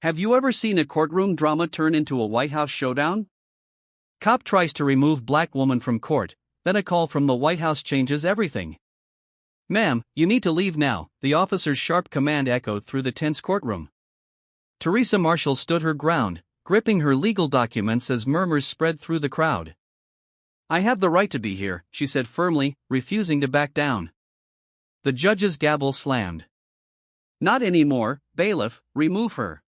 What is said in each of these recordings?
Have you ever seen a courtroom drama turn into a White House showdown? Cop tries to remove black woman from court, then a call from the White House changes everything. "Ma'am, you need to leave now," the officer's sharp command echoed through the tense courtroom. Teresa Marshall stood her ground, gripping her legal documents as murmurs spread through the crowd. "I have the right to be here," she said firmly, refusing to back down. The judge's gavel slammed. "Not anymore, bailiff, remove her."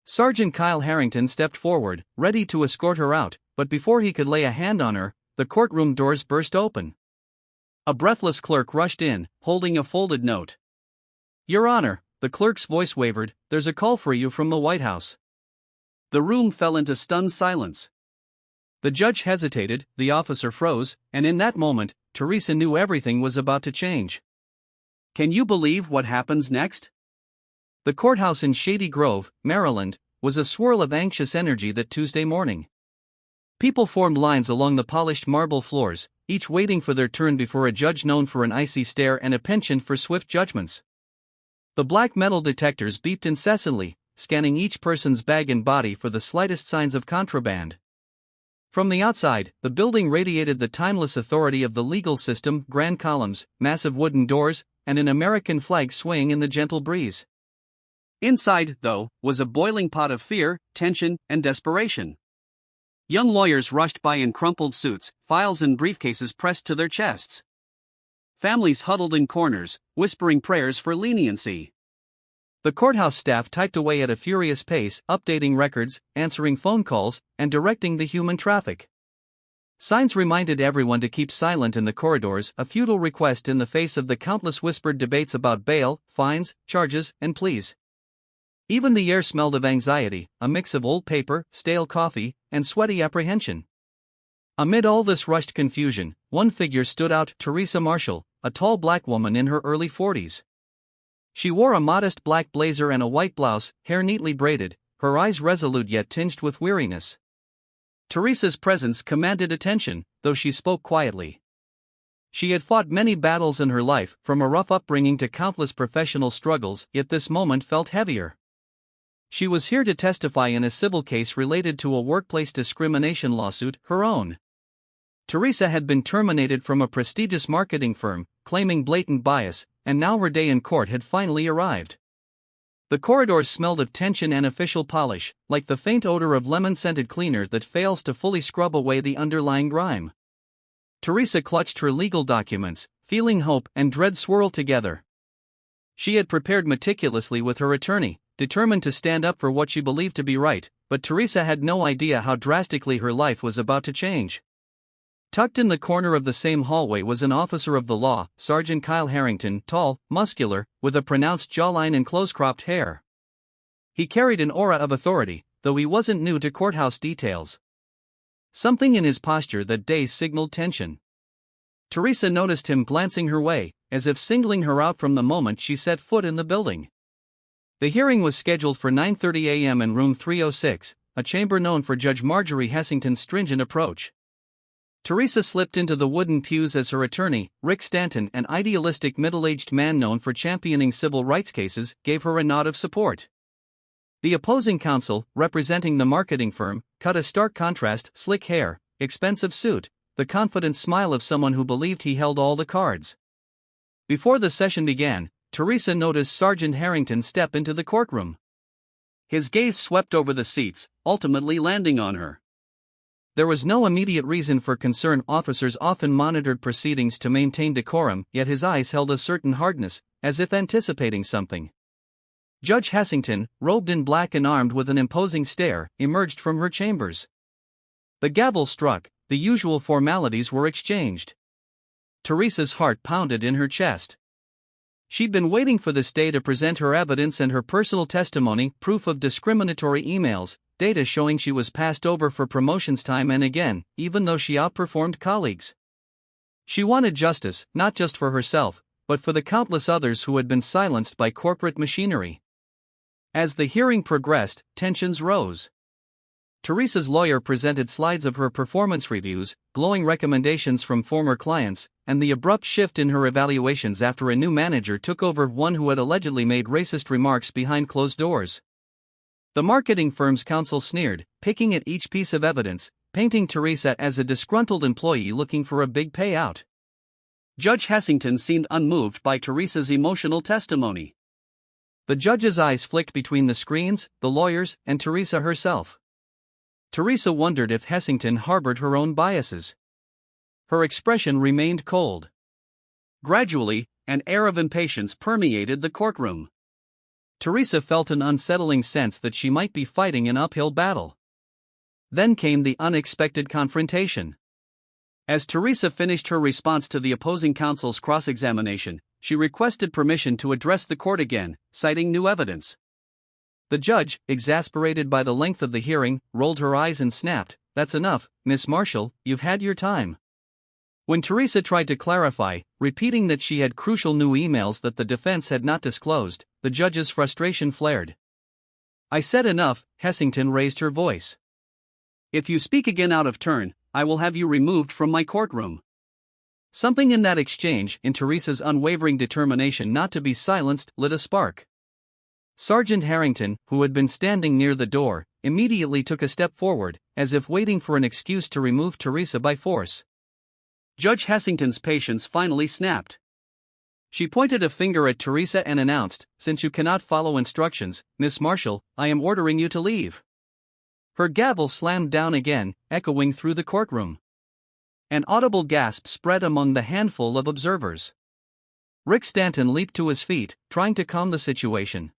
Sergeant Kyle Harrington stepped forward, ready to escort her out, but before he could lay a hand on her, the courtroom doors burst open. A breathless clerk rushed in, holding a folded note. "Your Honor," the clerk's voice wavered, "there's a call for you from the White House." The room fell into stunned silence. The judge hesitated, the officer froze, and in that moment, Teresa knew everything was about to change. Can you believe what happens next? The courthouse in Shady Grove, Maryland, was a swirl of anxious energy that Tuesday morning. People formed lines along the polished marble floors, each waiting for their turn before a judge known for an icy stare and a penchant for swift judgments. The black metal detectors beeped incessantly, scanning each person's bag and body for the slightest signs of contraband. From the outside, the building radiated the timeless authority of the legal system: grand columns, massive wooden doors, and an American flag swaying in the gentle breeze. Inside, though, was a boiling pot of fear, tension, and desperation. Young lawyers rushed by in crumpled suits, files and briefcases pressed to their chests. Families huddled in corners, whispering prayers for leniency. The courthouse staff typed away at a furious pace, updating records, answering phone calls, and directing the human traffic. Signs reminded everyone to keep silent in the corridors, a futile request in the face of the countless whispered debates about bail, fines, charges, and pleas. Even the air smelled of anxiety, a mix of old paper, stale coffee, and sweaty apprehension. Amid all this rushed confusion, one figure stood out: Teresa Marshall, a tall black woman in her early 40s. She wore a modest black blazer and a white blouse, hair neatly braided, her eyes resolute yet tinged with weariness. Teresa's presence commanded attention, though she spoke quietly. She had fought many battles in her life, from a rough upbringing to countless professional struggles, yet this moment felt heavier. She was here to testify in a civil case related to a workplace discrimination lawsuit, her own. Teresa had been terminated from a prestigious marketing firm, claiming blatant bias, and now her day in court had finally arrived. The corridors smelled of tension and official polish, like the faint odor of lemon-scented cleaner that fails to fully scrub away the underlying grime. Teresa clutched her legal documents, feeling hope and dread swirl together. She had prepared meticulously with her attorney, determined to stand up for what she believed to be right, but Teresa had no idea how drastically her life was about to change. Tucked in the corner of the same hallway was an officer of the law, Sergeant Kyle Harrington, tall, muscular, with a pronounced jawline and close-cropped hair. He carried an aura of authority, though he wasn't new to courthouse details. Something in his posture that day signaled tension. Teresa noticed him glancing her way, as if singling her out from the moment she set foot in the building. The hearing was scheduled for 9:30 a.m. in room 306, a chamber known for Judge Marjorie Hessington's stringent approach. Teresa slipped into the wooden pews as her attorney, Rick Stanton, an idealistic middle-aged man known for championing civil rights cases, gave her a nod of support. The opposing counsel, representing the marketing firm, cut a stark contrast: slick hair, expensive suit, the confident smile of someone who believed he held all the cards. Before the session began, Teresa noticed Sergeant Harrington step into the courtroom. His gaze swept over the seats, ultimately landing on her. There was no immediate reason for concern. Officers often monitored proceedings to maintain decorum, yet his eyes held a certain hardness, as if anticipating something. Judge Hessington, robed in black and armed with an imposing stare, emerged from her chambers. The gavel struck, the usual formalities were exchanged. Teresa's heart pounded in her chest. She'd been waiting for this day to present her evidence and her personal testimony, proof of discriminatory emails, data showing she was passed over for promotions time and again, even though she outperformed colleagues. She wanted justice, not just for herself, but for the countless others who had been silenced by corporate machinery. As the hearing progressed, tensions rose. Teresa's lawyer presented slides of her performance reviews, glowing recommendations from former clients, and the abrupt shift in her evaluations after a new manager took over, one who had allegedly made racist remarks behind closed doors. The marketing firm's counsel sneered, picking at each piece of evidence, painting Teresa as a disgruntled employee looking for a big payout. Judge Hessington seemed unmoved by Teresa's emotional testimony. The judge's eyes flicked between the screens, the lawyers, and Teresa herself. Teresa wondered if Hessington harbored her own biases. Her expression remained cold. Gradually, an air of impatience permeated the courtroom. Teresa felt an unsettling sense that she might be fighting an uphill battle. Then came the unexpected confrontation. As Teresa finished her response to the opposing counsel's cross-examination, she requested permission to address the court again, citing new evidence. The judge, exasperated by the length of the hearing, rolled her eyes and snapped, "That's enough, Miss Marshall, you've had your time." When Teresa tried to clarify, repeating that she had crucial new emails that the defense had not disclosed, the judge's frustration flared. "I said enough," Hessington raised her voice. "If you speak again out of turn, I will have you removed from my courtroom." Something in that exchange, in Teresa's unwavering determination not to be silenced, lit a spark. Sergeant Harrington, who had been standing near the door, immediately took a step forward, as if waiting for an excuse to remove Teresa by force. Judge Hessington's patience finally snapped. She pointed a finger at Teresa and announced, "Since you cannot follow instructions, Miss Marshall, I am ordering you to leave." Her gavel slammed down again, echoing through the courtroom. An audible gasp spread among the handful of observers. Rick Stanton leaped to his feet, trying to calm the situation.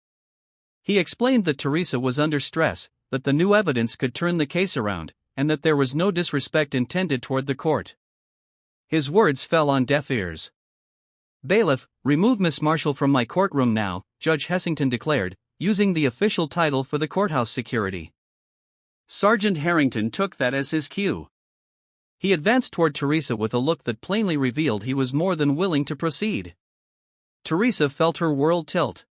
He explained that Teresa was under stress, that the new evidence could turn the case around, and that there was no disrespect intended toward the court. His words fell on deaf ears. "Bailiff, remove Miss Marshall from my courtroom now," Judge Hessington declared, using the official title for the courthouse security. Sergeant Harrington took that as his cue. He advanced toward Teresa with a look that plainly revealed he was more than willing to proceed. Teresa felt her world tilt.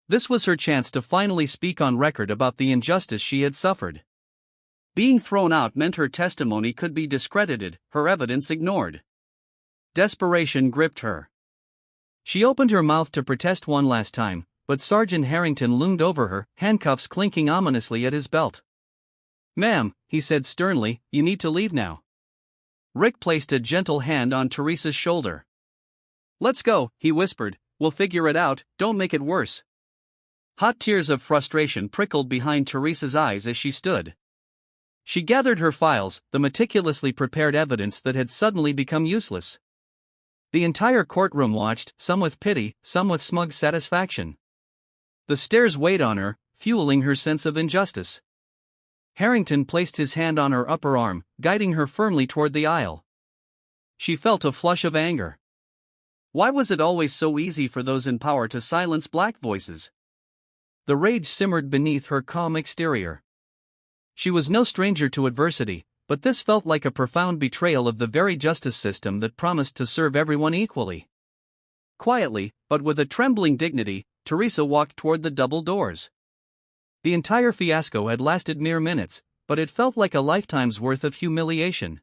This was her chance to finally speak on record about the injustice she had suffered. Being thrown out meant her testimony could be discredited, her evidence ignored. Desperation gripped her. She opened her mouth to protest one last time, but Sergeant Harrington loomed over her, handcuffs clinking ominously at his belt. "Ma'am," he said sternly, "you need to leave now." Rick placed a gentle hand on Teresa's shoulder. "Let's go," he whispered, "we'll figure it out, don't make it worse." Hot tears of frustration prickled behind Teresa's eyes as she stood. She gathered her files, the meticulously prepared evidence that had suddenly become useless. The entire courtroom watched, some with pity, some with smug satisfaction. The stares weighed on her, fueling her sense of injustice. Harrington placed his hand on her upper arm, guiding her firmly toward the aisle. She felt a flush of anger. Why was it always so easy for those in power to silence black voices? The rage simmered beneath her calm exterior. She was no stranger to adversity, but this felt like a profound betrayal of the very justice system that promised to serve everyone equally. Quietly, but with a trembling dignity, Teresa walked toward the double doors. The entire fiasco had lasted mere minutes, but it felt like a lifetime's worth of humiliation.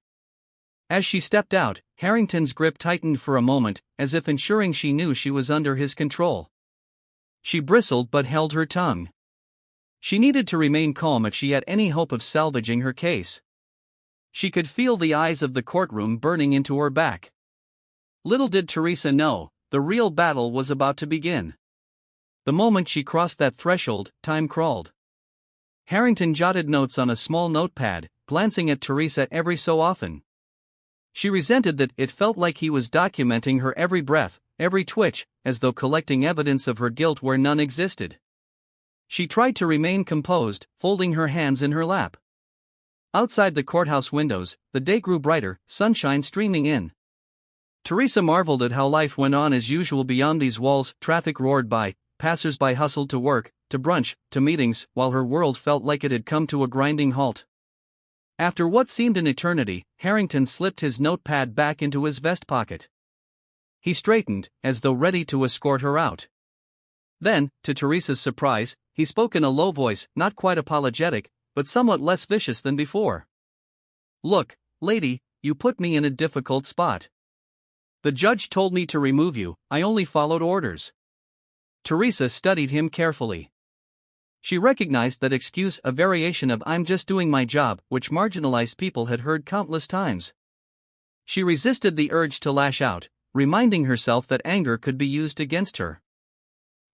As she stepped out, Harrington's grip tightened for a moment, as if ensuring she knew she was under his control. She bristled but held her tongue. She needed to remain calm if she had any hope of salvaging her case. She could feel the eyes of the courtroom burning into her back. Little did Teresa know, the real battle was about to begin. The moment she crossed that threshold, time crawled. Harrington jotted notes on a small notepad, glancing at Teresa every so often. She resented that it felt like he was documenting her every breath, every twitch, as though collecting evidence of her guilt where none existed. She tried to remain composed, folding her hands in her lap. Outside the courthouse windows, the day grew brighter, sunshine streaming in. Teresa marveled at how life went on as usual beyond these walls. Traffic roared by, passers-by hustled to work, to brunch, to meetings, while her world felt like it had come to a grinding halt. After what seemed an eternity, Harrington slipped his notepad back into his vest pocket. He straightened, as though ready to escort her out. Then, to Teresa's surprise, he spoke in a low voice, not quite apologetic, but somewhat less vicious than before. "Look, lady, you put me in a difficult spot. The judge told me to remove you, I only followed orders." Teresa studied him carefully. She recognized that excuse, a variation of "I'm just doing my job," which marginalized people had heard countless times. She resisted the urge to lash out, reminding herself that anger could be used against her.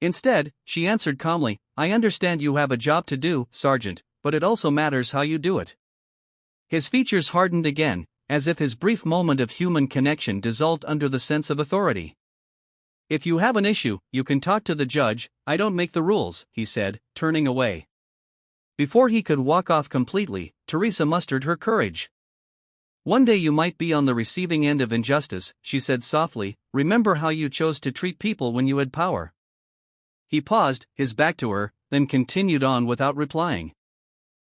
Instead, she answered calmly, "I understand you have a job to do, Sergeant, but it also matters how you do it." His features hardened again, as if his brief moment of human connection dissolved under the sense of authority. "If you have an issue, you can talk to the judge. I don't make the rules," he said, turning away. Before he could walk off completely, Teresa mustered her courage. "One day you might be on the receiving end of injustice," she said softly. "Remember how you chose to treat people when you had power." He paused, his back to her, then continued on without replying.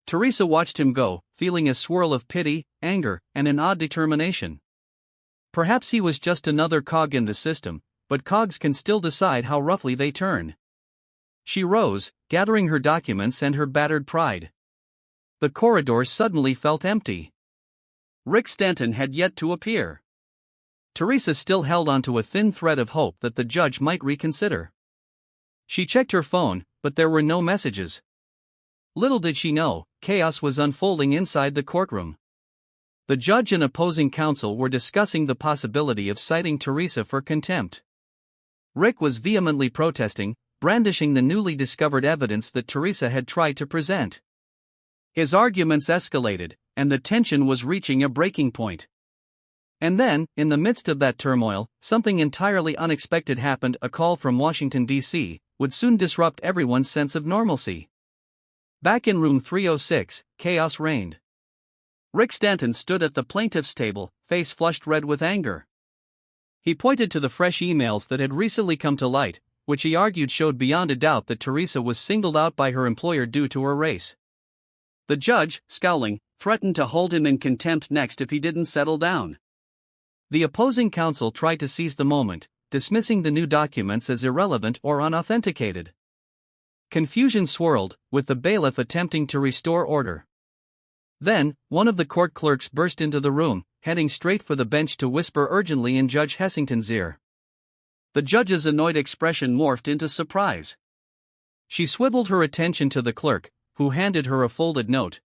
Teresa watched him go, feeling a swirl of pity, anger, and an odd determination. Perhaps he was just another cog in the system, but cogs can still decide how roughly they turn. She rose, gathering her documents and her battered pride. The corridor suddenly felt empty. Rick Stanton had yet to appear. Teresa still held onto a thin thread of hope that the judge might reconsider. She checked her phone, but there were no messages. Little did she know, chaos was unfolding inside the courtroom. The judge and opposing counsel were discussing the possibility of citing Teresa for contempt. Rick was vehemently protesting, brandishing the newly discovered evidence that Teresa had tried to present. His arguments escalated, and the tension was reaching a breaking point. And then, in the midst of that turmoil, something entirely unexpected happened. A call from Washington, D.C., would soon disrupt everyone's sense of normalcy. Back in room 306, chaos reigned. Rick Stanton stood at the plaintiff's table, face flushed red with anger. He pointed to the fresh emails that had recently come to light, which he argued showed beyond a doubt that Teresa was singled out by her employer due to her race. The judge, scowling, threatened to hold him in contempt next if he didn't settle down. The opposing counsel tried to seize the moment, dismissing the new documents as irrelevant or unauthenticated. Confusion swirled, with the bailiff attempting to restore order. Then, one of the court clerks burst into the room, heading straight for the bench to whisper urgently in Judge Hessington's ear. The judge's annoyed expression morphed into surprise. She swiveled her attention to the clerk, who handed her a folded note.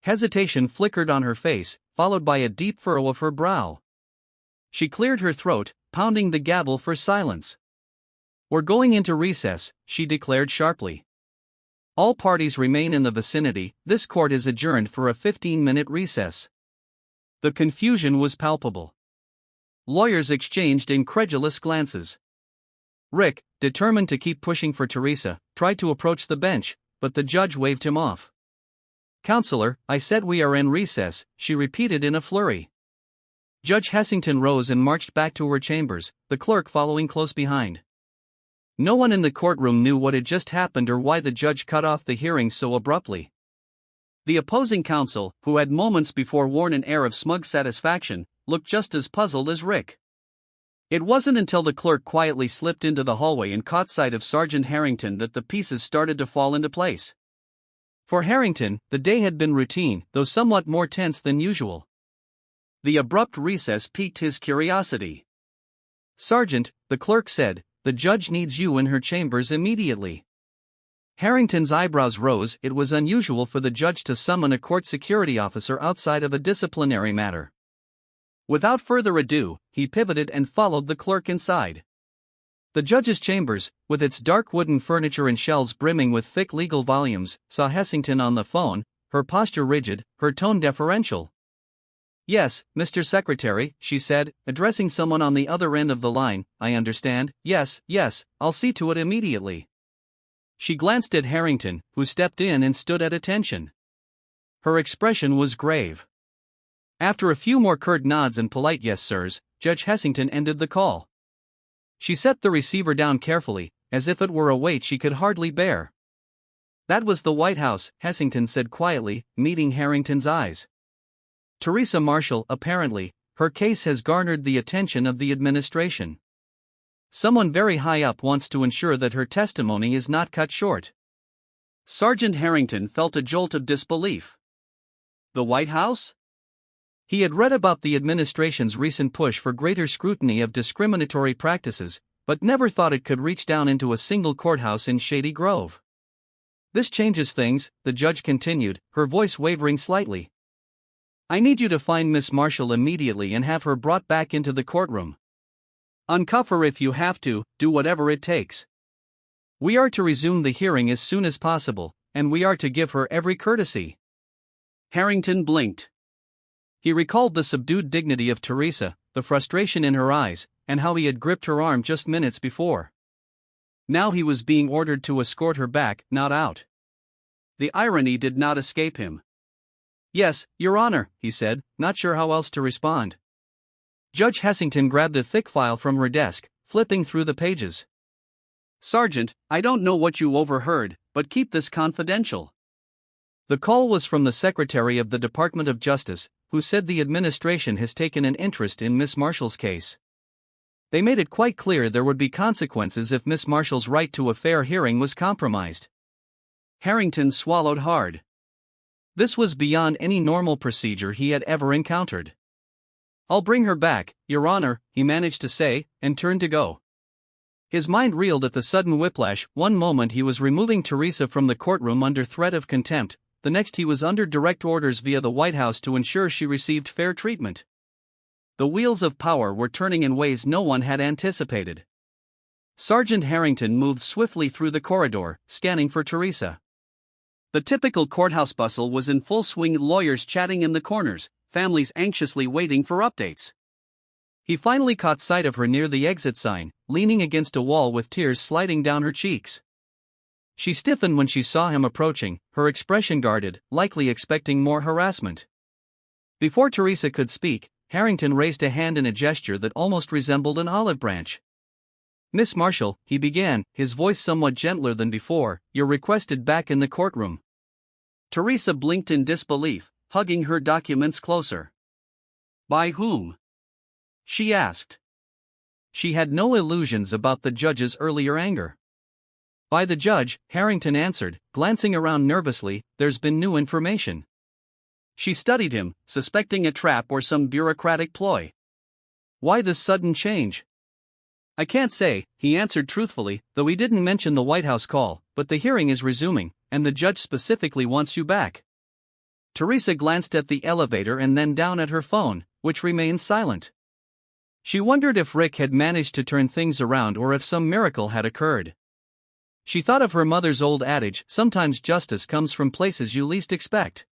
Hesitation flickered on her face, followed by a deep furrow of her brow. She cleared her throat, pounding the gavel for silence. "We're going into recess," she declared sharply. "All parties remain in the vicinity. This court is adjourned for a 15-minute recess." The confusion was palpable. Lawyers exchanged incredulous glances. Rick, determined to keep pushing for Teresa, tried to approach the bench, but the judge waved him off. "Counselor, I said we are in recess," she repeated in a flurry. Judge Hessington rose and marched back to her chambers, the clerk following close behind. No one in the courtroom knew what had just happened or why the judge cut off the hearing so abruptly. The opposing counsel, who had moments before worn an air of smug satisfaction, looked just as puzzled as Rick. It wasn't until the clerk quietly slipped into the hallway and caught sight of Sergeant Harrington that the pieces started to fall into place. For Harrington, the day had been routine, though somewhat more tense than usual. The abrupt recess piqued his curiosity. "Sergeant," the clerk said, "the judge needs you in her chambers immediately." Harrington's eyebrows rose. It was unusual for the judge to summon a court security officer outside of a disciplinary matter. Without further ado, he pivoted and followed the clerk inside. The judge's chambers, with its dark wooden furniture and shelves brimming with thick legal volumes, saw Hessington on the phone, her posture rigid, her tone deferential. "Yes, Mr. Secretary," she said, addressing someone on the other end of the line. "I understand. Yes, I'll see to it immediately." She glanced at Harrington, who stepped in and stood at attention. Her expression was grave. After a few more curt nods and polite "yes, sirs," Judge Hessington ended the call. She set the receiver down carefully, as if it were a weight she could hardly bear. "That was the White House," Hessington said quietly, meeting Harrington's eyes. "Teresa Marshall, apparently, her case has garnered the attention of the administration. Someone very high up wants to ensure that her testimony is not cut short." Sergeant Harrington felt a jolt of disbelief. The White House? He had read about the administration's recent push for greater scrutiny of discriminatory practices, but never thought it could reach down into a single courthouse in Shady Grove. This changes things, the judge continued, her voice wavering slightly. I need you to find Miss Marshall immediately and have her brought back into the courtroom. Uncuff her if you have to, do whatever it takes. We are to resume the hearing as soon as possible, and we are to give her every courtesy. Harrington blinked. He recalled the subdued dignity of Teresa, the frustration in her eyes, and how he had gripped her arm just minutes before. Now he was being ordered to escort her back, not out. The irony did not escape him. Yes, Your Honor, he said, not sure how else to respond. Judge Hessington grabbed a thick file from her desk, flipping through the pages. Sergeant, I don't know what you overheard, but keep this confidential. The call was from the Secretary of the Department of Justice, who said the administration has taken an interest in Miss Marshall's case. They made it quite clear there would be consequences if Miss Marshall's right to a fair hearing was compromised. Harrington swallowed hard. This was beyond any normal procedure he had ever encountered. I'll bring her back, Your Honor, he managed to say, and turned to go. His mind reeled at the sudden whiplash. One moment he was removing Teresa from the courtroom under threat of contempt, the next he was under direct orders via the White House to ensure she received fair treatment. The wheels of power were turning in ways no one had anticipated. Sergeant Harrington moved swiftly through the corridor, scanning for Teresa. The typical courthouse bustle was in full swing, lawyers chatting in the corners, families anxiously waiting for updates. He finally caught sight of her near the exit sign, leaning against a wall with tears sliding down her cheeks. She stiffened when she saw him approaching, her expression guarded, likely expecting more harassment. Before Teresa could speak, Harrington raised a hand in a gesture that almost resembled an olive branch. Miss Marshall, he began, his voice somewhat gentler than before, you're requested back in the courtroom. Teresa blinked in disbelief, hugging her documents closer. By whom? She asked. She had no illusions about the judge's earlier anger. By the judge, Harrington answered, glancing around nervously, there's been new information. She studied him, suspecting a trap or some bureaucratic ploy. Why this sudden change? I can't say, he answered truthfully, though he didn't mention the White House call, but the hearing is resuming, and the judge specifically wants you back. Teresa glanced at the elevator and then down at her phone, which remained silent. She wondered if Rick had managed to turn things around or if some miracle had occurred. She thought of her mother's old adage, sometimes justice comes from places you least expect.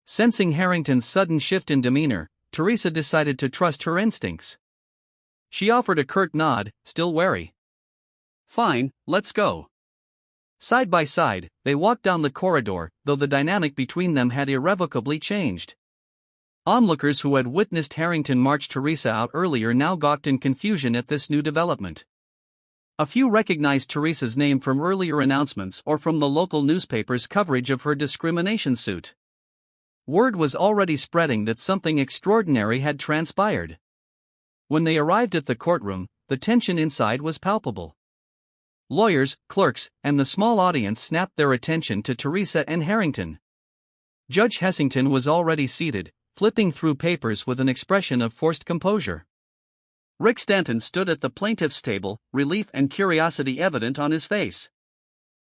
Sensing Harrington's sudden shift in demeanor, Teresa decided to trust her instincts. She offered a curt nod, still wary. Fine, let's go. Side by side, they walked down the corridor, though the dynamic between them had irrevocably changed. Onlookers who had witnessed Harrington march Teresa out earlier now gawked in confusion at this new development. A few recognized Teresa's name from earlier announcements or from the local newspaper's coverage of her discrimination suit. Word was already spreading that something extraordinary had transpired. When they arrived at the courtroom, the tension inside was palpable. Lawyers, clerks, and the small audience snapped their attention to Teresa and Harrington. Judge Hessington was already seated, flipping through papers with an expression of forced composure. Rick Stanton stood at the plaintiff's table, relief and curiosity evident on his face.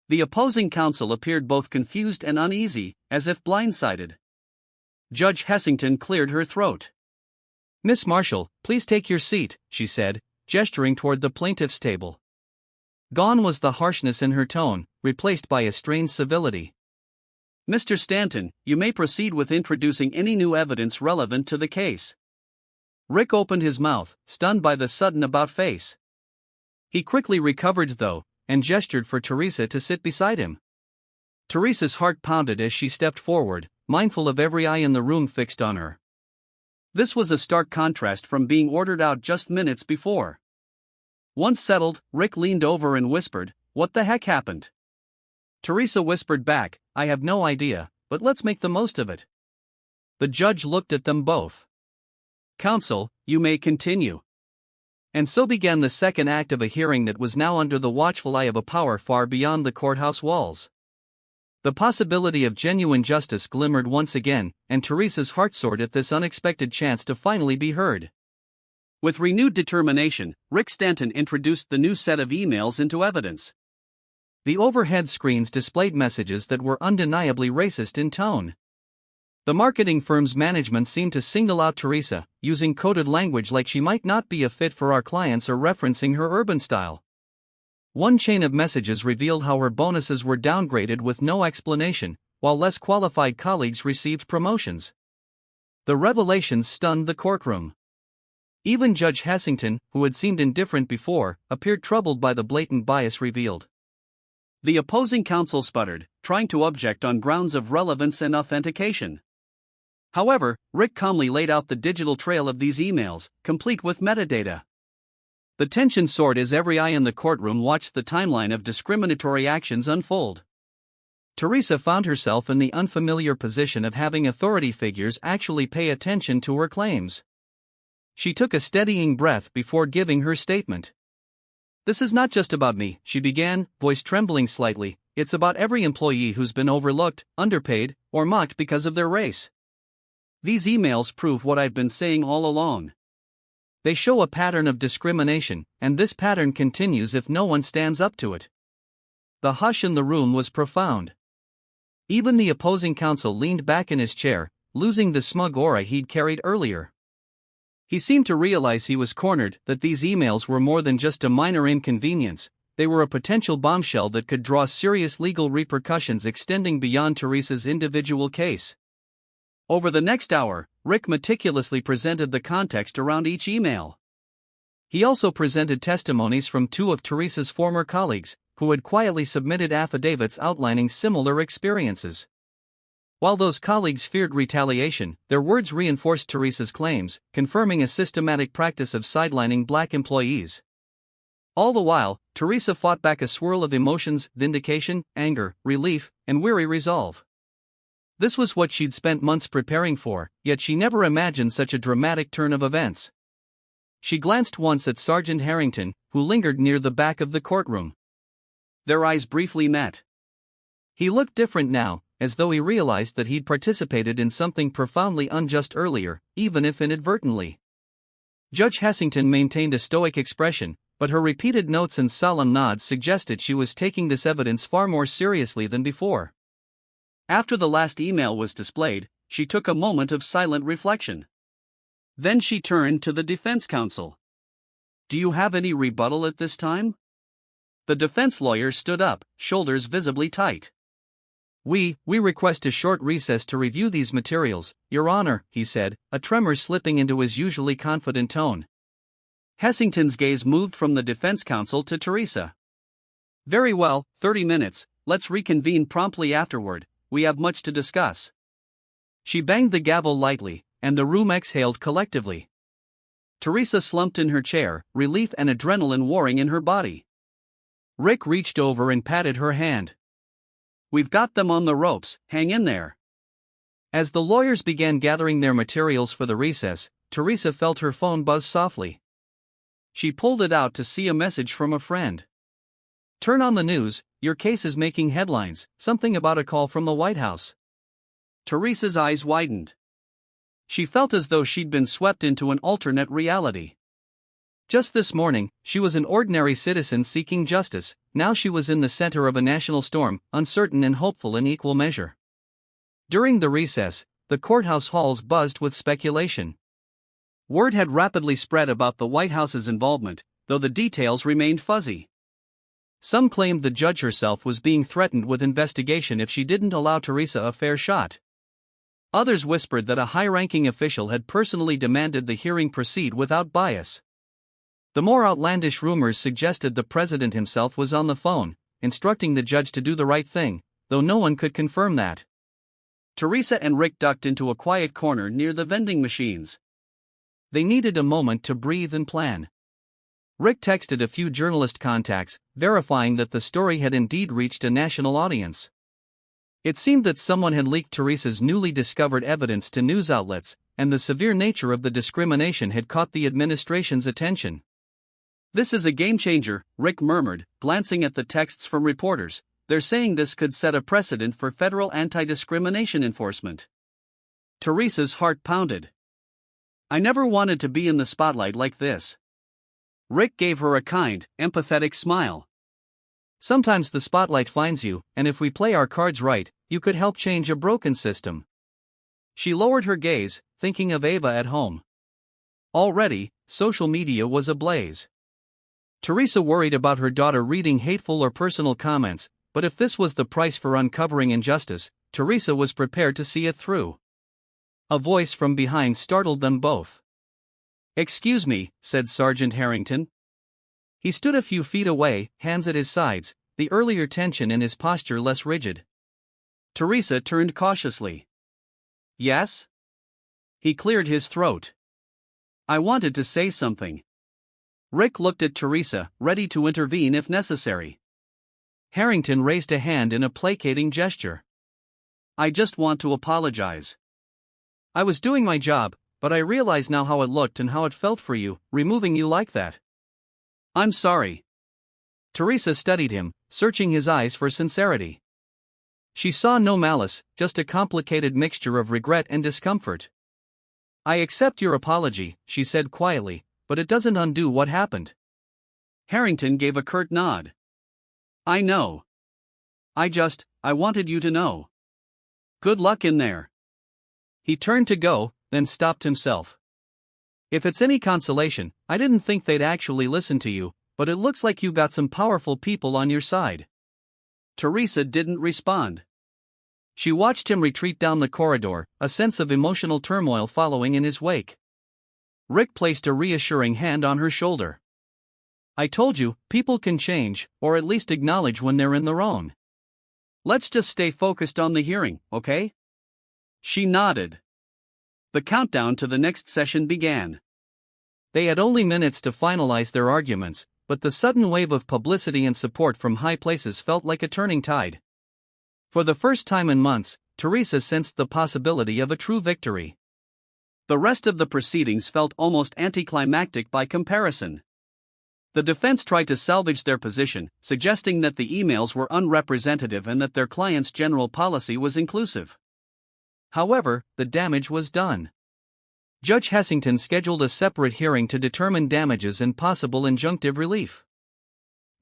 The opposing counsel appeared both confused and uneasy, as if blindsided. Judge Hessington cleared her throat. Miss Marshall, please take your seat, she said, gesturing toward the plaintiff's table. Gone was the harshness in her tone, replaced by a strained civility. Mr. Stanton, you may proceed with introducing any new evidence relevant to the case. Rick opened his mouth, stunned by the sudden about-face. He quickly recovered though, and gestured for Teresa to sit beside him. Teresa's heart pounded as she stepped forward, mindful of every eye in the room fixed on her. This was a stark contrast from being ordered out just minutes before. Once settled, Rick leaned over and whispered, "What the heck happened?" Teresa whispered back, "I have no idea, but let's make the most of it." The judge looked at them both. "Counsel, you may continue." And so began the second act of a hearing that was now under the watchful eye of a power far beyond the courthouse walls. The possibility of genuine justice glimmered once again, and Teresa's heart soared at this unexpected chance to finally be heard. With renewed determination, Rick Stanton introduced the new set of emails into evidence. The overhead screens displayed messages that were undeniably racist in tone. The marketing firm's management seemed to single out Teresa, using coded language like she might not be a fit for our clients or referencing her urban style. One chain of messages revealed how her bonuses were downgraded with no explanation, while less qualified colleagues received promotions. The revelations stunned the courtroom. Even Judge Hassington, who had seemed indifferent before, appeared troubled by the blatant bias revealed. The opposing counsel sputtered, trying to object on grounds of relevance and authentication. However, Rick calmly laid out the digital trail of these emails, complete with metadata. The tension soared as every eye in the courtroom watched the timeline of discriminatory actions unfold. Teresa found herself in the unfamiliar position of having authority figures actually pay attention to her claims. She took a steadying breath before giving her statement. "This is not just about me," she began, voice trembling slightly. "It's about every employee who's been overlooked, underpaid, or mocked because of their race. These emails prove what I've been saying all along. They show a pattern of discrimination, and this pattern continues if no one stands up to it." The hush in the room was profound. Even the opposing counsel leaned back in his chair, losing the smug aura he'd carried earlier. He seemed to realize he was cornered, that these emails were more than just a minor inconvenience. They were a potential bombshell that could draw serious legal repercussions extending beyond Teresa's individual case. Over the next hour, Rick meticulously presented the context around each email. He also presented testimonies from two of Teresa's former colleagues, who had quietly submitted affidavits outlining similar experiences. While those colleagues feared retaliation, their words reinforced Teresa's claims, confirming a systematic practice of sidelining black employees. All the while, Teresa fought back a swirl of emotions: vindication, anger, relief, and weary resolve. This was what she'd spent months preparing for, yet she never imagined such a dramatic turn of events. She glanced once at Sergeant Harrington, who lingered near the back of the courtroom. Their eyes briefly met. He looked different now, as though he realized that he'd participated in something profoundly unjust earlier, even if inadvertently. Judge Hassington maintained a stoic expression, but her repeated notes and solemn nods suggested she was taking this evidence far more seriously than before. After the last email was displayed, she took a moment of silent reflection. Then she turned to the defense counsel. "Do you have any rebuttal at this time?" The defense lawyer stood up, shoulders visibly tight. We request a short recess to review these materials, Your Honor," he said, a tremor slipping into his usually confident tone. Hassington's gaze moved from the defense counsel to Teresa. "Very well, 30 minutes, let's reconvene promptly afterward, we have much to discuss." She banged the gavel lightly, and the room exhaled collectively. Teresa slumped in her chair, relief and adrenaline warring in her body. Rick reached over and patted her hand. "We've got them on the ropes, hang in there." As the lawyers began gathering their materials for the recess, Teresa felt her phone buzz softly. She pulled it out to see a message from a friend. "Turn on the news, your case is making headlines, something about a call from the White House." Teresa's eyes widened. She felt as though she'd been swept into an alternate reality. Just this morning, she was an ordinary citizen seeking justice. Now she was in the center of a national storm, uncertain and hopeful in equal measure. During the recess, the courthouse halls buzzed with speculation. Word had rapidly spread about the White House's involvement, though the details remained fuzzy. Some claimed the judge herself was being threatened with investigation if she didn't allow Teresa a fair shot. Others whispered that a high-ranking official had personally demanded the hearing proceed without bias. The more outlandish rumors suggested the president himself was on the phone, instructing the judge to do the right thing, though no one could confirm that. Teresa and Rick ducked into a quiet corner near the vending machines. They needed a moment to breathe and plan. Rick texted a few journalist contacts, verifying that the story had indeed reached a national audience. It seemed that someone had leaked Teresa's newly discovered evidence to news outlets, and the severe nature of the discrimination had caught the administration's attention. "This is a game-changer," Rick murmured, glancing at the texts from reporters. "They're saying this could set a precedent for federal anti-discrimination enforcement." Teresa's heart pounded. "I never wanted to be in the spotlight like this." Rick gave her a kind, empathetic smile. Sometimes the spotlight finds you, and if we play our cards right, you could help change a broken system. She lowered her gaze, thinking of Ava at home. Already, social media was ablaze. Teresa worried about her daughter reading hateful or personal comments, but if this was the price for uncovering injustice, Teresa was prepared to see it through. A voice from behind startled them both. "Excuse me," said Sergeant Harrington. He stood a few feet away, hands at his sides, the earlier tension in his posture less rigid. Teresa turned cautiously. "Yes?" He cleared his throat. "I wanted to say something." Rick looked at Teresa, ready to intervene if necessary. Harrington raised a hand in a placating gesture. "I just want to apologize. I was doing my job, but I realize now how it looked and how it felt for you, removing you like that. I'm sorry." Teresa studied him, searching his eyes for sincerity. She saw no malice, just a complicated mixture of regret and discomfort. "I accept your apology," she said quietly, "but it doesn't undo what happened." Harrington gave a curt nod. "I know. I wanted you to know. Good luck in there." He turned to go, then stopped himself. "If it's any consolation, I didn't think they'd actually listen to you, but it looks like you got some powerful people on your side." Teresa didn't respond. She watched him retreat down the corridor, a sense of emotional turmoil following in his wake. Rick placed a reassuring hand on her shoulder. "I told you, people can change, or at least acknowledge when they're in the wrong. Let's just stay focused on the hearing, okay?" She nodded. The countdown to the next session began. They had only minutes to finalize their arguments, but the sudden wave of publicity and support from high places felt like a turning tide. For the first time in months, Teresa sensed the possibility of a true victory. The rest of the proceedings felt almost anticlimactic by comparison. The defense tried to salvage their position, suggesting that the emails were unrepresentative and that their client's general policy was inclusive. However, the damage was done. Judge Hessington scheduled a separate hearing to determine damages and possible injunctive relief.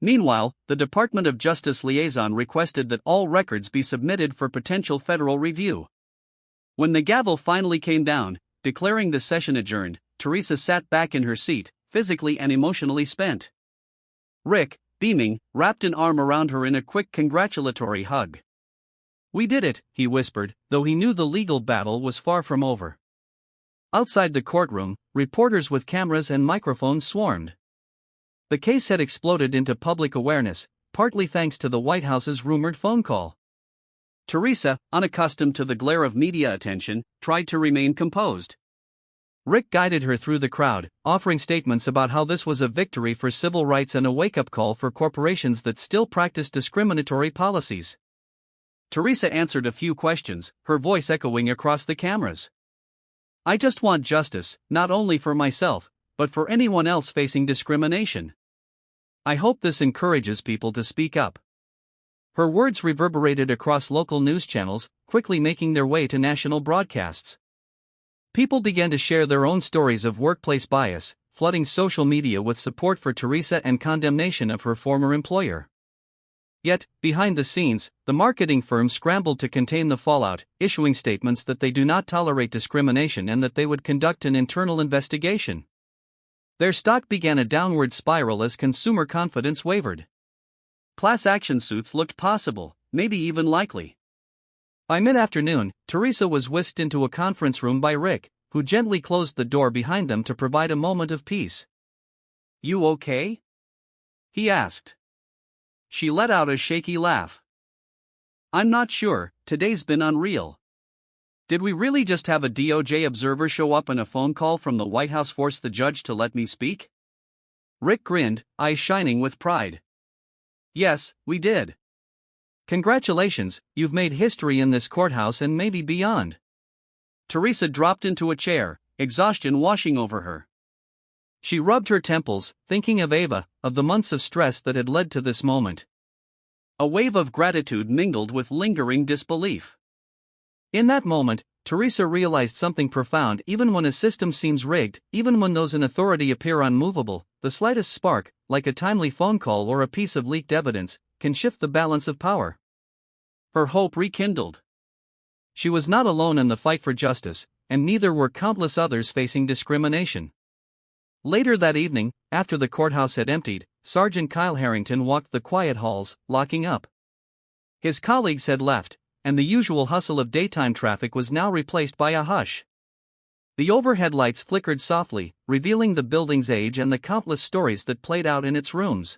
Meanwhile, the Department of Justice liaison requested that all records be submitted for potential federal review. When the gavel finally came down, declaring the session adjourned, Teresa sat back in her seat, physically and emotionally spent. Rick, beaming, wrapped an arm around her in a quick congratulatory hug. "We did it," he whispered, though he knew the legal battle was far from over. Outside the courtroom, reporters with cameras and microphones swarmed. The case had exploded into public awareness, partly thanks to the White House's rumored phone call. Teresa, unaccustomed to the glare of media attention, tried to remain composed. Rick guided her through the crowd, offering statements about how this was a victory for civil rights and a wake-up call for corporations that still practice discriminatory policies. Teresa answered a few questions, her voice echoing across the cameras. "I just want justice, not only for myself, but for anyone else facing discrimination. I hope this encourages people to speak up." Her words reverberated across local news channels, quickly making their way to national broadcasts. People began to share their own stories of workplace bias, flooding social media with support for Teresa and condemnation of her former employer. Yet, behind the scenes, the marketing firm scrambled to contain the fallout, issuing statements that they do not tolerate discrimination and that they would conduct an internal investigation. Their stock began a downward spiral as consumer confidence wavered. Class action suits looked possible, maybe even likely. By mid-afternoon, Teresa was whisked into a conference room by Rick, who gently closed the door behind them to provide a moment of peace. "You okay?" he asked. She let out a shaky laugh. "I'm not sure, today's been unreal. Did we really just have a DOJ observer show up and a phone call from the White House force the judge to let me speak?" Rick grinned, eyes shining with pride. "Yes, we did. Congratulations, you've made history in this courthouse and maybe beyond." Teresa dropped into a chair, exhaustion washing over her. She rubbed her temples, thinking of Ava, of the months of stress that had led to this moment. A wave of gratitude mingled with lingering disbelief. In that moment, Teresa realized something profound. Even when a system seems rigged, even when those in authority appear unmovable, the slightest spark, like a timely phone call or a piece of leaked evidence, can shift the balance of power. Her hope rekindled. She was not alone in the fight for justice, and neither were countless others facing discrimination. Later that evening, after the courthouse had emptied, Sergeant Kyle Harrington walked the quiet halls, locking up. His colleagues had left, and the usual hustle of daytime traffic was now replaced by a hush. The overhead lights flickered softly, revealing the building's age and the countless stories that played out in its rooms.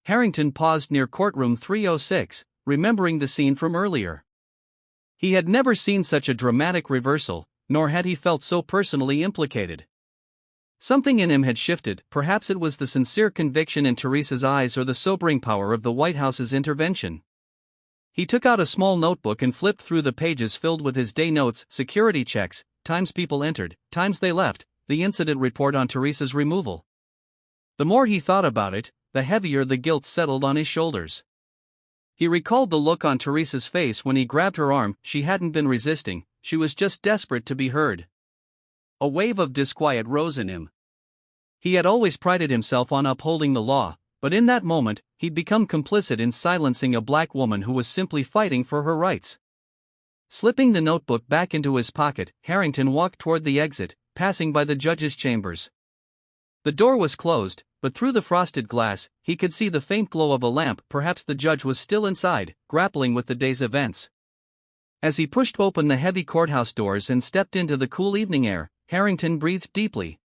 Harrington paused near courtroom 306, remembering the scene from earlier. He had never seen such a dramatic reversal, nor had he felt so personally implicated. Something in him had shifted. Perhaps it was the sincere conviction in Teresa's eyes or the sobering power of the White House's intervention. He took out a small notebook and flipped through the pages filled with his day notes, security checks, times people entered, times they left, the incident report on Teresa's removal. The more he thought about it, the heavier the guilt settled on his shoulders. He recalled the look on Teresa's face when he grabbed her arm. She hadn't been resisting, she was just desperate to be heard. A wave of disquiet rose in him. He had always prided himself on upholding the law, but in that moment, he'd become complicit in silencing a black woman who was simply fighting for her rights. Slipping the notebook back into his pocket, Harrington walked toward the exit, passing by the judge's chambers. The door was closed, but through the frosted glass, he could see the faint glow of a lamp. Perhaps the judge was still inside, grappling with the day's events. As he pushed open the heavy courthouse doors and stepped into the cool evening air, Harrington breathed deeply.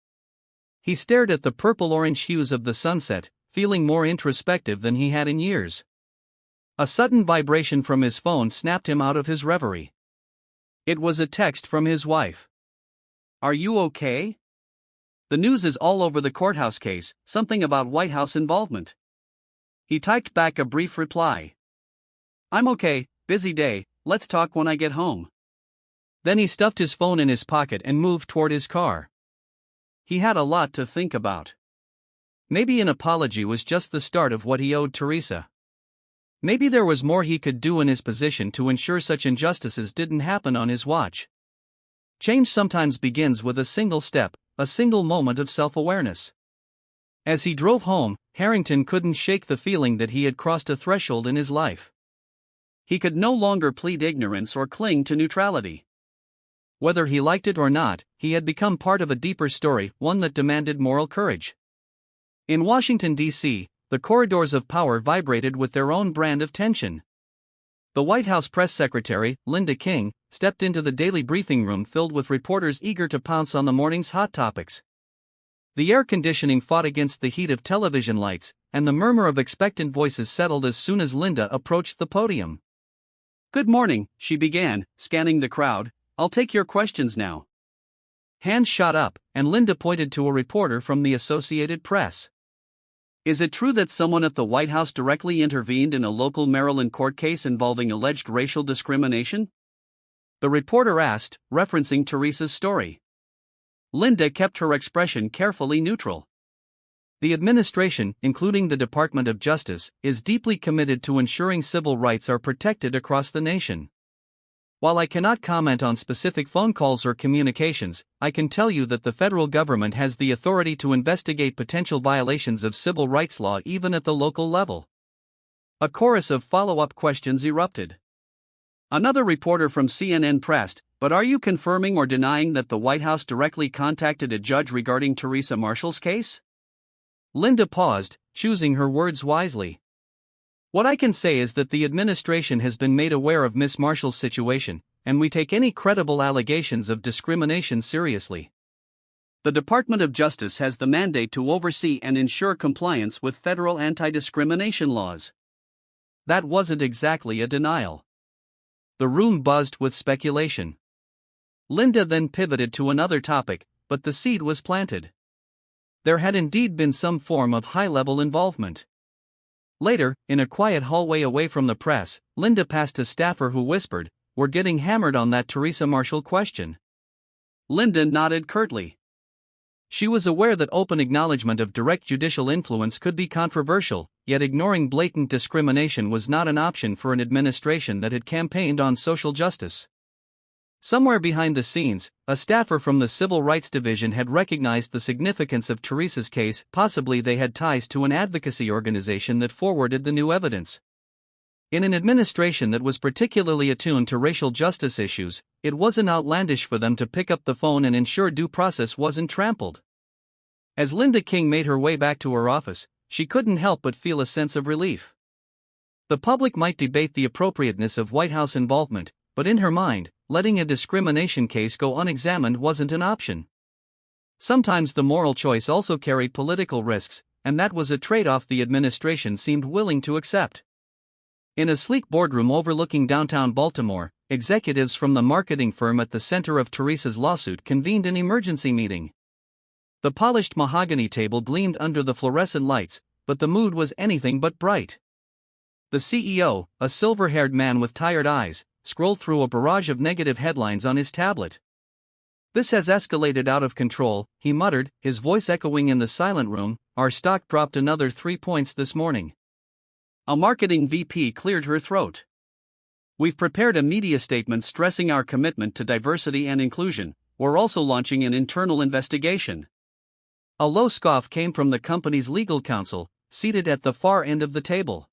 He stared at the purple-orange hues of the sunset, feeling more introspective than he had in years. A sudden vibration from his phone snapped him out of his reverie. It was a text from his wife. "Are you okay? The news is all over the courthouse case, something about White House involvement." He typed back a brief reply. "I'm okay, busy day, let's talk when I get home." Then he stuffed his phone in his pocket and moved toward his car. He had a lot to think about. Maybe an apology was just the start of what he owed Teresa. Maybe there was more he could do in his position to ensure such injustices didn't happen on his watch. Change sometimes begins with a single step, a single moment of self-awareness. As he drove home, Harrington couldn't shake the feeling that he had crossed a threshold in his life. He could no longer plead ignorance or cling to neutrality. Whether he liked it or not, he had become part of a deeper story, one that demanded moral courage. In Washington, D.C., the corridors of power vibrated with their own brand of tension. The White House press secretary, Linda King, stepped into the daily briefing room filled with reporters eager to pounce on the morning's hot topics. The air conditioning fought against the heat of television lights, and the murmur of expectant voices settled as soon as Linda approached the podium. "Good morning," she began, scanning the crowd. "I'll take your questions now." Hands shot up, and Linda pointed to a reporter from the Associated Press. "Is it true that someone at the White House directly intervened in a local Maryland court case involving alleged racial discrimination?" the reporter asked, referencing Teresa's story. Linda kept her expression carefully neutral. "The administration, including the Department of Justice, is deeply committed to ensuring civil rights are protected across the nation. While I cannot comment on specific phone calls or communications, I can tell you that the federal government has the authority to investigate potential violations of civil rights law even at the local level." A chorus of follow-up questions erupted. Another reporter from CNN pressed, "But are you confirming or denying that the White House directly contacted a judge regarding Teresa Marshall's case?" Linda paused, choosing her words wisely. "What I can say is that the administration has been made aware of Miss Marshall's situation, and we take any credible allegations of discrimination seriously. The Department of Justice has the mandate to oversee and ensure compliance with federal anti-discrimination laws." That wasn't exactly a denial. The room buzzed with speculation. Linda then pivoted to another topic, but the seed was planted. There had indeed been some form of high-level involvement. Later, in a quiet hallway away from the press, Linda passed a staffer who whispered, "We're getting hammered on that Teresa Marshall question." Linda nodded curtly. She was aware that open acknowledgement of direct judicial influence could be controversial, yet ignoring blatant discrimination was not an option for an administration that had campaigned on social justice. Somewhere behind the scenes, a staffer from the Civil Rights Division had recognized the significance of Teresa's case. Possibly they had ties to an advocacy organization that forwarded the new evidence. In an administration that was particularly attuned to racial justice issues, it wasn't outlandish for them to pick up the phone and ensure due process wasn't trampled. As Linda King made her way back to her office, she couldn't help but feel a sense of relief. The public might debate the appropriateness of White House involvement, but in her mind, letting a discrimination case go unexamined wasn't an option. Sometimes the moral choice also carried political risks, and that was a trade-off the administration seemed willing to accept. In a sleek boardroom overlooking downtown Baltimore, executives from the marketing firm at the center of Teresa's lawsuit convened an emergency meeting. The polished mahogany table gleamed under the fluorescent lights, but the mood was anything but bright. The CEO, a silver-haired man with tired eyes, scrolled through a barrage of negative headlines on his tablet. "This has escalated out of control," he muttered, his voice echoing in the silent room. "Our stock dropped another 3 points this morning." A marketing VP cleared her throat. "We've prepared a media statement stressing our commitment to diversity and inclusion. We're also launching an internal investigation." A low scoff came from the company's legal counsel, seated at the far end of the table.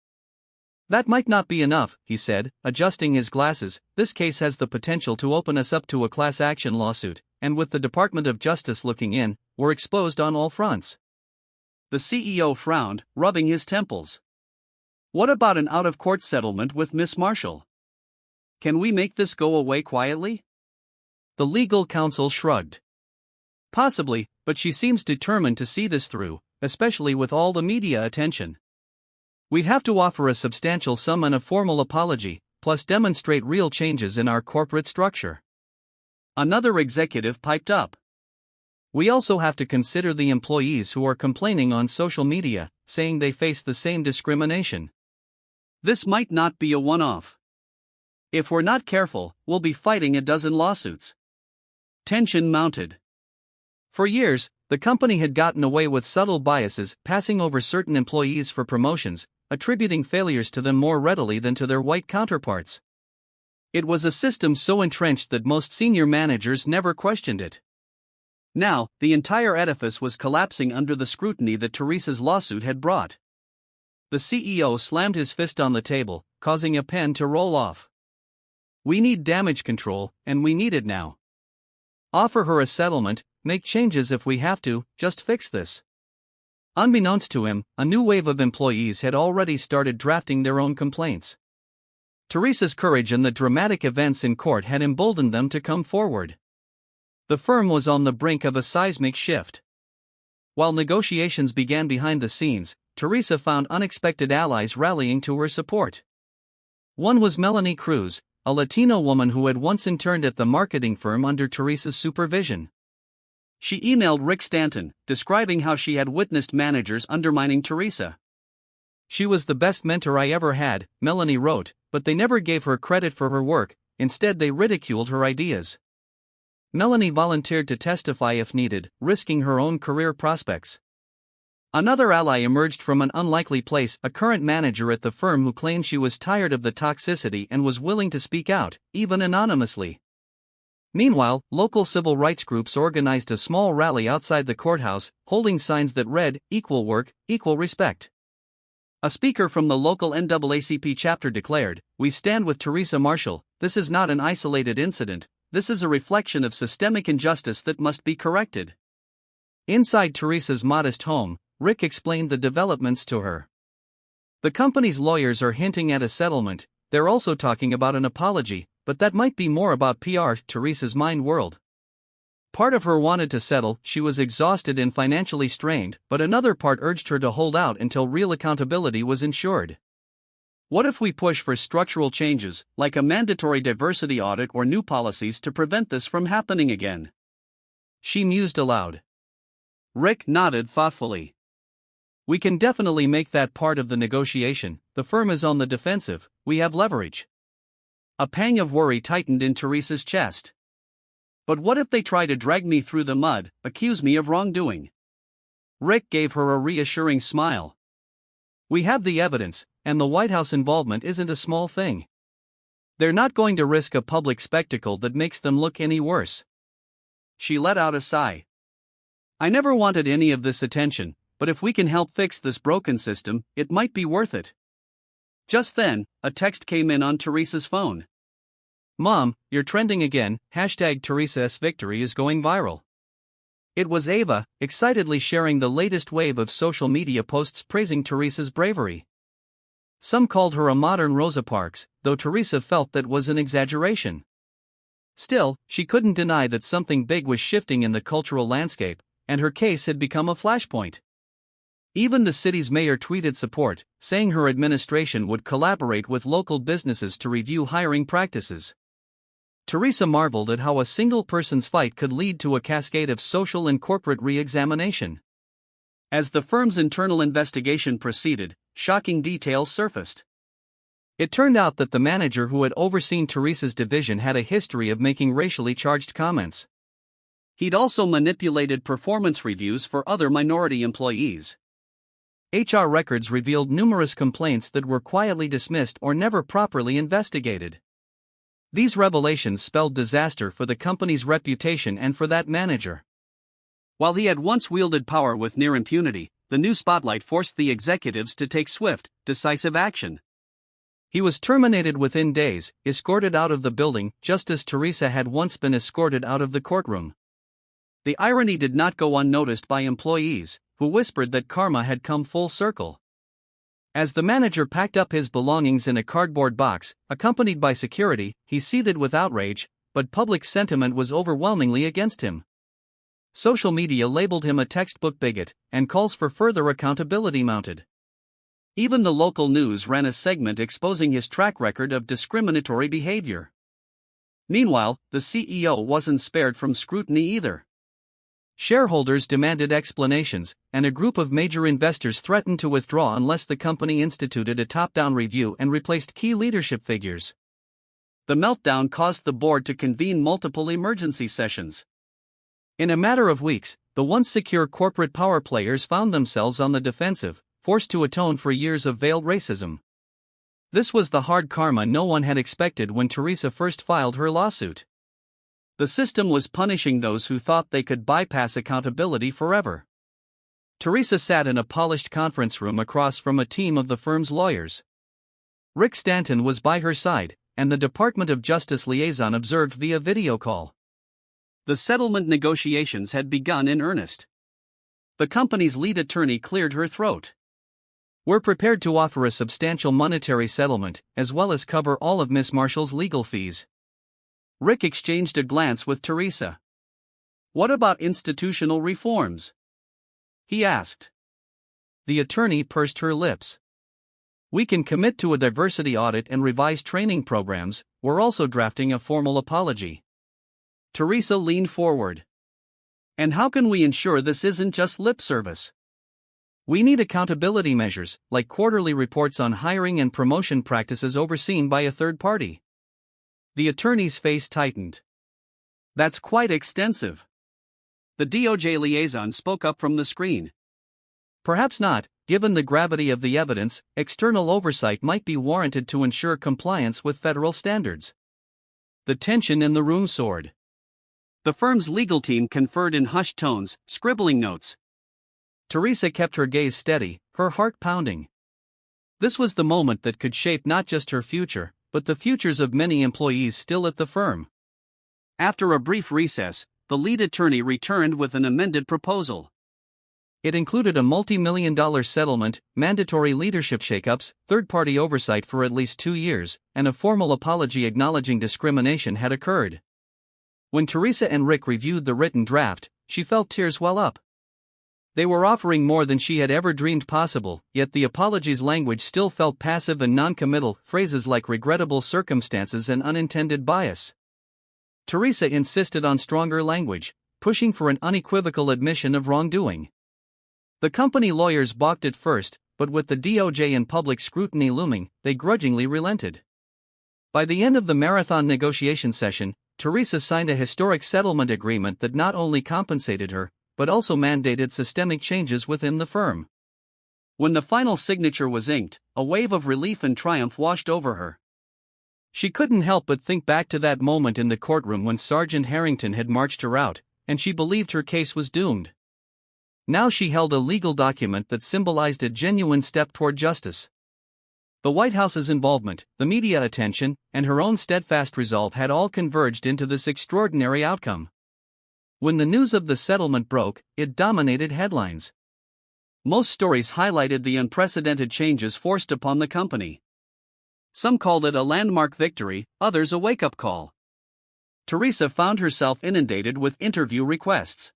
"That might not be enough," he said, adjusting his glasses. "This case has the potential to open us up to a class action lawsuit, and with the Department of Justice looking in, we're exposed on all fronts." The CEO frowned, rubbing his temples. "What about an out-of-court settlement with Miss Marshall? Can we make this go away quietly?" The legal counsel shrugged. "Possibly, but she seems determined to see this through, especially with all the media attention. We'd have to offer a substantial sum and a formal apology, plus demonstrate real changes in our corporate structure." Another executive piped up. "We also have to consider the employees who are complaining on social media, saying they face the same discrimination. This might not be a one-off. If we're not careful, we'll be fighting a dozen lawsuits." Tension mounted. For years, the company had gotten away with subtle biases, passing over certain employees for promotions, attributing failures to them more readily than to their white counterparts. It was a system so entrenched that most senior managers never questioned it. Now, the entire edifice was collapsing under the scrutiny that Teresa's lawsuit had brought. The CEO slammed his fist on the table, causing a pen to roll off. "We need damage control, and we need it now. Offer her a settlement, make changes if we have to, just fix this." Unbeknownst to him, a new wave of employees had already started drafting their own complaints. Teresa's courage and the dramatic events in court had emboldened them to come forward. The firm was on the brink of a seismic shift. While negotiations began behind the scenes, Teresa found unexpected allies rallying to her support. One was Melanie Cruz, a Latino woman who had once interned at the marketing firm under Teresa's supervision. She emailed Rick Stanton, describing how she had witnessed managers undermining Teresa. "She was the best mentor I ever had," Melanie wrote, "but they never gave her credit for her work, instead they ridiculed her ideas." Melanie volunteered to testify if needed, risking her own career prospects. Another ally emerged from an unlikely place, a current manager at the firm who claimed she was tired of the toxicity and was willing to speak out, even anonymously. Meanwhile, local civil rights groups organized a small rally outside the courthouse, holding signs that read, "Equal work, equal respect." A speaker from the local NAACP chapter declared, "We stand with Teresa Marshall. This is not an isolated incident, this is a reflection of systemic injustice that must be corrected." Inside Teresa's modest home, Rick explained the developments to her. "The company's lawyers are hinting at a settlement, they're also talking about an apology, but that might be more about PR." Teresa's mind whirled. Part of her wanted to settle, she was exhausted and financially strained, but another part urged her to hold out until real accountability was ensured. "What if we push for structural changes, like a mandatory diversity audit or new policies to prevent this from happening again?" she mused aloud. Rick nodded thoughtfully. "We can definitely make that part of the negotiation. The firm is on the defensive, we have leverage." A pang of worry tightened in Teresa's chest. "But what if they try to drag me through the mud, accuse me of wrongdoing?" Rick gave her a reassuring smile. "We have the evidence, and the White House involvement isn't a small thing. They're not going to risk a public spectacle that makes them look any worse." She let out a sigh. "I never wanted any of this attention, but if we can help fix this broken system, it might be worth it." Just then, a text came in on Teresa's phone. "Mom, you're trending again, hashtag Teresa's victory is going viral." It was Ava, excitedly sharing the latest wave of social media posts praising Teresa's bravery. Some called her a modern Rosa Parks, though Teresa felt that was an exaggeration. Still, she couldn't deny that something big was shifting in the cultural landscape, and her case had become a flashpoint. Even the city's mayor tweeted support, saying her administration would collaborate with local businesses to review hiring practices. Teresa marveled at how a single person's fight could lead to a cascade of social and corporate re-examination. As the firm's internal investigation proceeded, shocking details surfaced. It turned out that the manager who had overseen Teresa's division had a history of making racially charged comments. He'd also manipulated performance reviews for other minority employees. HR records revealed numerous complaints that were quietly dismissed or never properly investigated. These revelations spelled disaster for the company's reputation and for that manager. While he had once wielded power with near impunity, the new spotlight forced the executives to take swift, decisive action. He was terminated within days, escorted out of the building, just as Teresa had once been escorted out of the courtroom. The irony did not go unnoticed by employees, who whispered that karma had come full circle. As the manager packed up his belongings in a cardboard box, accompanied by security, he seethed with outrage, but public sentiment was overwhelmingly against him. Social media labeled him a textbook bigot, and calls for further accountability mounted. Even the local news ran a segment exposing his track record of discriminatory behavior. Meanwhile, the CEO wasn't spared from scrutiny either. Shareholders demanded explanations, and a group of major investors threatened to withdraw unless the company instituted a top-down review and replaced key leadership figures. The meltdown caused the board to convene multiple emergency sessions. In a matter of weeks, the once secure corporate power players found themselves on the defensive, forced to atone for years of veiled racism. This was the hard karma no one had expected when Teresa first filed her lawsuit. The system was punishing those who thought they could bypass accountability forever. Teresa sat in a polished conference room across from a team of the firm's lawyers. Rick Stanton was by her side, and the Department of Justice liaison observed via video call. The settlement negotiations had begun in earnest. The company's lead attorney cleared her throat. "We're prepared to offer a substantial monetary settlement, as well as cover all of Miss Marshall's legal fees." Rick exchanged a glance with Teresa. "What about institutional reforms?" he asked. The attorney pursed her lips. "We can commit to a diversity audit and revise training programs. We're also drafting a formal apology." Teresa leaned forward. "And how can we ensure this isn't just lip service?" "We need accountability measures, like quarterly reports on hiring and promotion practices overseen by a third party." The attorney's face tightened. "That's quite extensive." The DOJ liaison spoke up from the screen. "Perhaps not. Given the gravity of the evidence, external oversight might be warranted to ensure compliance with federal standards." The tension in the room soared. The firm's legal team conferred in hushed tones, scribbling notes. Teresa kept her gaze steady, her heart pounding. This was the moment that could shape not just her future, but the futures of many employees still at the firm. After a brief recess, the lead attorney returned with an amended proposal. It included a multi-million-dollar settlement, mandatory leadership shakeups, third-party oversight for at least 2 years, and a formal apology acknowledging discrimination had occurred. When Teresa and Rick reviewed the written draft, she felt tears well up. They were offering more than she had ever dreamed possible, yet the apology's language still felt passive and non-committal, phrases like regrettable circumstances and unintended bias. Teresa insisted on stronger language, pushing for an unequivocal admission of wrongdoing. The company lawyers balked at first, but with the DOJ and public scrutiny looming, they grudgingly relented. By the end of the marathon negotiation session, Teresa signed a historic settlement agreement that not only compensated her, but also mandated systemic changes within the firm. When the final signature was inked, a wave of relief and triumph washed over her. She couldn't help but think back to that moment in the courtroom when Sergeant Harrington had marched her out, and she believed her case was doomed. Now she held a legal document that symbolized a genuine step toward justice. The White House's involvement, the media attention, and her own steadfast resolve had all converged into this extraordinary outcome. When the news of the settlement broke, it dominated headlines. Most stories highlighted the unprecedented changes forced upon the company. Some called it a landmark victory, others a wake-up call. Teresa found herself inundated with interview requests.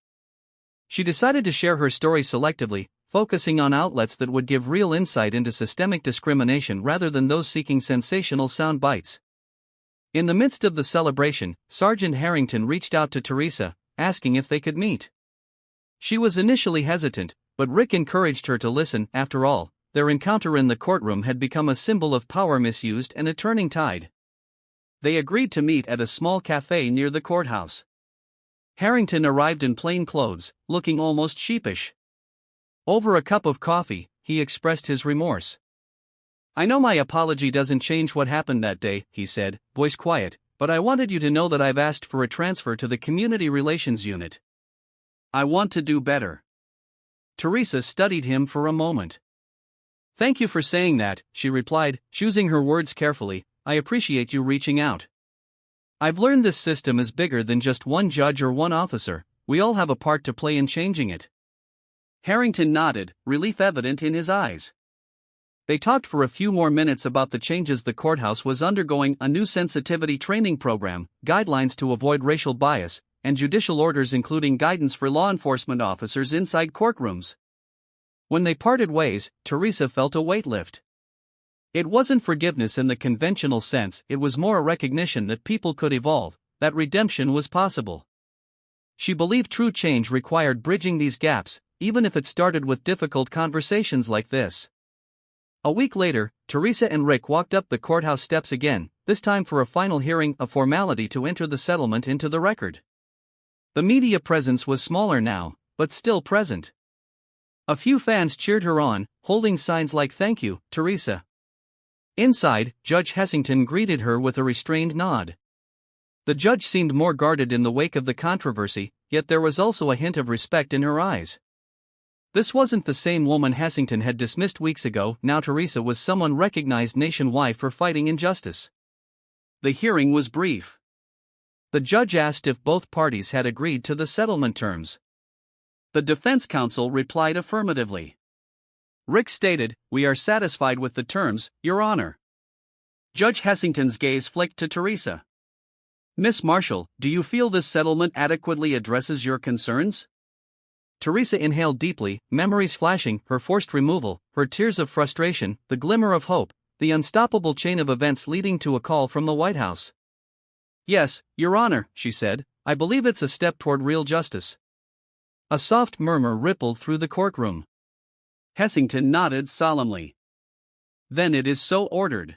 She decided to share her story selectively, focusing on outlets that would give real insight into systemic discrimination rather than those seeking sensational sound bites. In the midst of the celebration, Sergeant Harrington reached out to Teresa, asking if they could meet. She was initially hesitant, but Rick encouraged her to listen. After all, their encounter in the courtroom had become a symbol of power misused and a turning tide. They agreed to meet at a small cafe near the courthouse. Harrington arrived in plain clothes, looking almost sheepish. Over a cup of coffee, he expressed his remorse. "I know my apology doesn't change what happened that day," he said, voice quiet, "but I wanted you to know that I've asked for a transfer to the Community Relations Unit. I want to do better." Teresa studied him for a moment. "Thank you for saying that," she replied, choosing her words carefully. "I appreciate you reaching out. I've learned this system is bigger than just one judge or one officer. We all have a part to play in changing it." Harrington nodded, relief evident in his eyes. They talked for a few more minutes about the changes the courthouse was undergoing, a new sensitivity training program, guidelines to avoid racial bias, and judicial orders including guidance for law enforcement officers inside courtrooms. When they parted ways, Teresa felt a weight lift. It wasn't forgiveness in the conventional sense, it was more a recognition that people could evolve, that redemption was possible. She believed true change required bridging these gaps, even if it started with difficult conversations like this. A week later, Teresa and Rick walked up the courthouse steps again, this time for a final hearing, a formality to enter the settlement into the record. The media presence was smaller now, but still present. A few fans cheered her on, holding signs like "Thank you, Teresa." Inside, Judge Hessington greeted her with a restrained nod. The judge seemed more guarded in the wake of the controversy, yet there was also a hint of respect in her eyes. This wasn't the same woman Hessington had dismissed weeks ago. Now Teresa was someone recognized nationwide for fighting injustice. The hearing was brief. The judge asked if both parties had agreed to the settlement terms. The defense counsel replied affirmatively. Rick stated, "We are satisfied with the terms, Your Honor." Judge Hessington's gaze flicked to Teresa. "Miss Marshall, do you feel this settlement adequately addresses your concerns?" Teresa inhaled deeply, memories flashing, her forced removal, her tears of frustration, the glimmer of hope, the unstoppable chain of events leading to a call from the White House. "Yes, Your Honor," she said, "I believe it's a step toward real justice." A soft murmur rippled through the courtroom. Hessington nodded solemnly. "Then it is so ordered."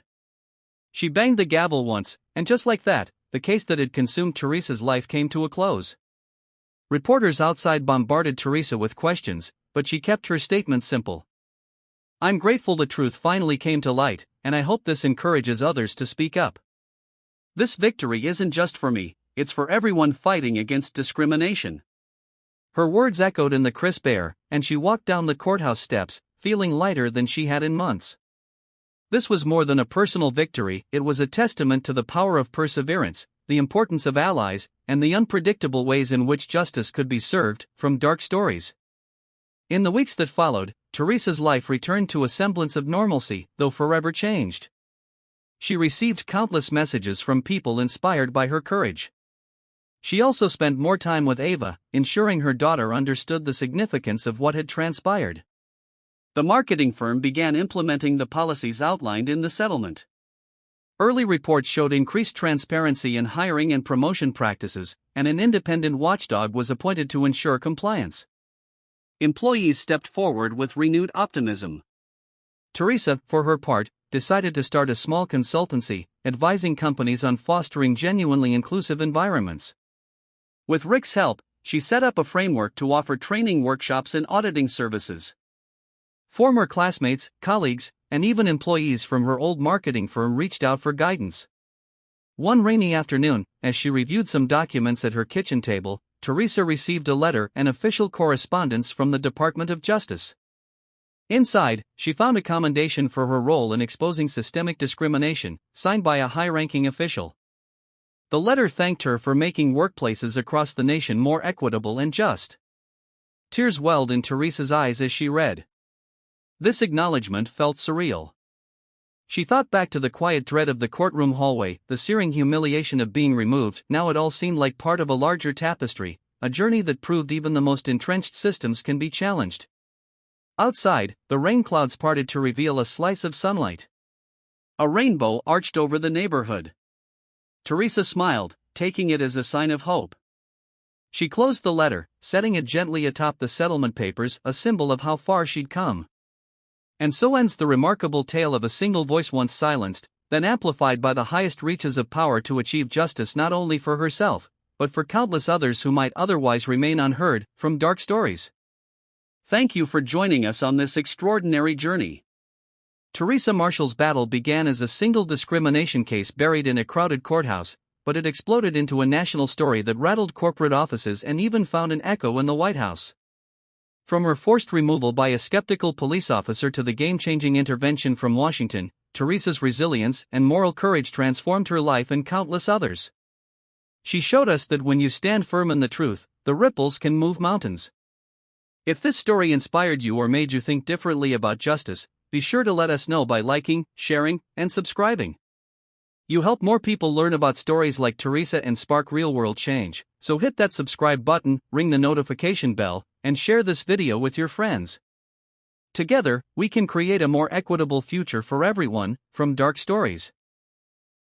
She banged the gavel once, and just like that, the case that had consumed Teresa's life came to a close. Reporters outside bombarded Teresa with questions, but she kept her statements simple. "I'm grateful the truth finally came to light, and I hope this encourages others to speak up. This victory isn't just for me, it's for everyone fighting against discrimination." Her words echoed in the crisp air, and she walked down the courthouse steps, feeling lighter than she had in months. This was more than a personal victory, it was a testament to the power of perseverance, the importance of allies, and the unpredictable ways in which justice could be served, from dark stories. In the weeks that followed, Teresa's life returned to a semblance of normalcy, though forever changed. She received countless messages from people inspired by her courage. She also spent more time with Ava, ensuring her daughter understood the significance of what had transpired. The marketing firm began implementing the policies outlined in the settlement. Early reports showed increased transparency in hiring and promotion practices, and an independent watchdog was appointed to ensure compliance. Employees stepped forward with renewed optimism. Teresa, for her part, decided to start a small consultancy, advising companies on fostering genuinely inclusive environments. With Rick's help, she set up a framework to offer training workshops and auditing services. Former classmates, colleagues, and even employees from her old marketing firm reached out for guidance. One rainy afternoon, as she reviewed some documents at her kitchen table, Teresa received a letter and official correspondence from the Department of Justice. Inside, she found a commendation for her role in exposing systemic discrimination, signed by a high-ranking official. The letter thanked her for making workplaces across the nation more equitable and just. Tears welled in Teresa's eyes as she read. This acknowledgement felt surreal. She thought back to the quiet dread of the courtroom hallway, the searing humiliation of being removed. Now it all seemed like part of a larger tapestry, a journey that proved even the most entrenched systems can be challenged. Outside, the rain clouds parted to reveal a slice of sunlight. A rainbow arched over the neighborhood. Teresa smiled, taking it as a sign of hope. She closed the letter, setting it gently atop the settlement papers, a symbol of how far she'd come. And so ends the remarkable tale of a single voice once silenced, then amplified by the highest reaches of power to achieve justice not only for herself, but for countless others who might otherwise remain unheard. From Dark Stories. Thank you for joining us on this extraordinary journey. Teresa Marshall's battle began as a single discrimination case buried in a crowded courthouse, but it exploded into a national story that rattled corporate offices and even found an echo in the White House. From her forced removal by a skeptical police officer to the game-changing intervention from Washington, Teresa's resilience and moral courage transformed her life and countless others. She showed us that when you stand firm in the truth, the ripples can move mountains. If this story inspired you or made you think differently about justice, be sure to let us know by liking, sharing, and subscribing. You help more people learn about stories like Teresa and spark real-world change, so hit that subscribe button, ring the notification bell, and share this video with your friends. Together, we can create a more equitable future for everyone. From Dark Stories.